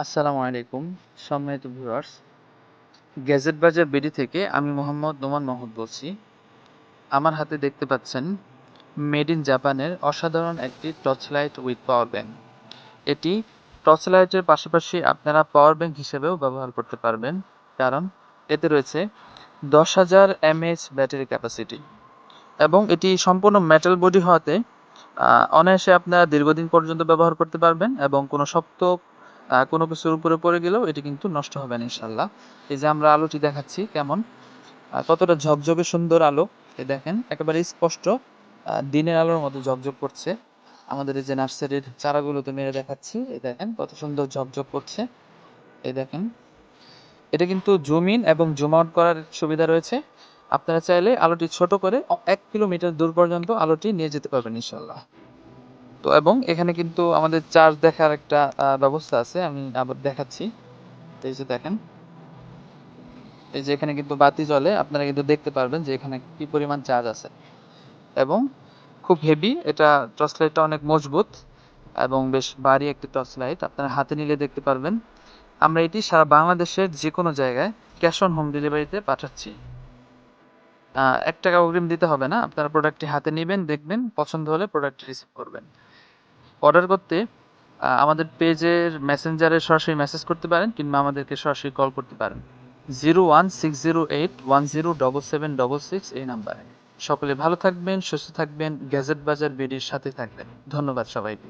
আসসালামু আলাইকুম সম্মানিত ভিউয়ার্স। গ্যাজেট বাজার বিডি থেকে আমি মোহাম্মদ নোমান মাহমুদ বলছি। আমার হাতে দেখতে পাচ্ছেন মেড ইন জাপানের অসাধারণ একটি torch light with power bank. এটি টর্চ লাইটের পাশাপাশি আপনারা পাওয়ার ব্যাংক হিসেবেও ব্যবহার করতে পারবেন, কারণ এতে রয়েছে 10,000 mAh ব্যাটারি ক্যাপাসিটি এবং এটি সম্পূর্ণ মেটাল বডি হওয়াতে অনায়াসে আপনারা দীর্ঘদিন পর্যন্ত ব্যবহার করতে পারবেন এবং কোনো শক্ত কোনো কিছুর উপরে পড়ে গেলেও এটি কিন্তু নষ্ট হবে না ইনশাল্লাহ। এই যে আমরা আলোটি দেখাচ্ছি কেমন কতটা ঝকঝকে সুন্দর আলো, এই দেখেন একেবারে স্পষ্ট দিনের আলোর মতো ঝকঝক করছে। আমাদের এই যে নার্সারির চারাগুলোতে মেরে দেখাচ্ছি, এই দেখেন কত সুন্দর ঝকঝক করছে। এই দেখেন এটা কিন্তু জুম ইন এবং জুম আউট করার সুবিধা রয়েছে। আপনারা চাইলে আলোটি ছোট করে 1 কিলোমিটার দূর পর্যন্ত আলোটি নিয়ে যেতে পারবেন ইনশাল্লাহ। তো এবং এখানে কিন্তু আমাদের চার্জ দেখার একটা ব্যবস্থা আছে, আমি আবার দেখাচ্ছি। এই যে দেখেন, এই যে এখানে কিন্তু বাতি জ্বলে, আপনারা কিন্তু দেখতে পারবেন যে এখানে কি পরিমাণ চার্জ আছে এবং খুব হেভি এটা। টর্চ লাইটটা অনেক মজবুত এবং বেশ ভারী একটি টর্চ লাইট, আপনারা হাতে নিলে দেখতে পারবেন। আমরা এটি সারা বাংলাদেশের যে কোনো জায়গায় ক্যাশ অন হোম ডেলিভারিতে পাঠাচ্ছি। 1 টাকা অগ্রিম দিতে হবে না, আপনারা প্রোডাক্টটি হাতে নেবেন, দেখবেন, পছন্দ হলে প্রোডাক্টটি রিসিভ করবেন। অর্ডার করতে আমাদের পেজের মেসেঞ্জারে সরাসরি মেসেজ করতে পারেন কিংবা আমাদেরকে সরাসরি কল করতে পারেন 016081077766 এই নাম্বারে। সকলে ভালো থাকবেন, সুস্থ থাকবেন, গ্যাজেট বাজার বিডির সাথে থাকবেন। ধন্যবাদ সবাইকে।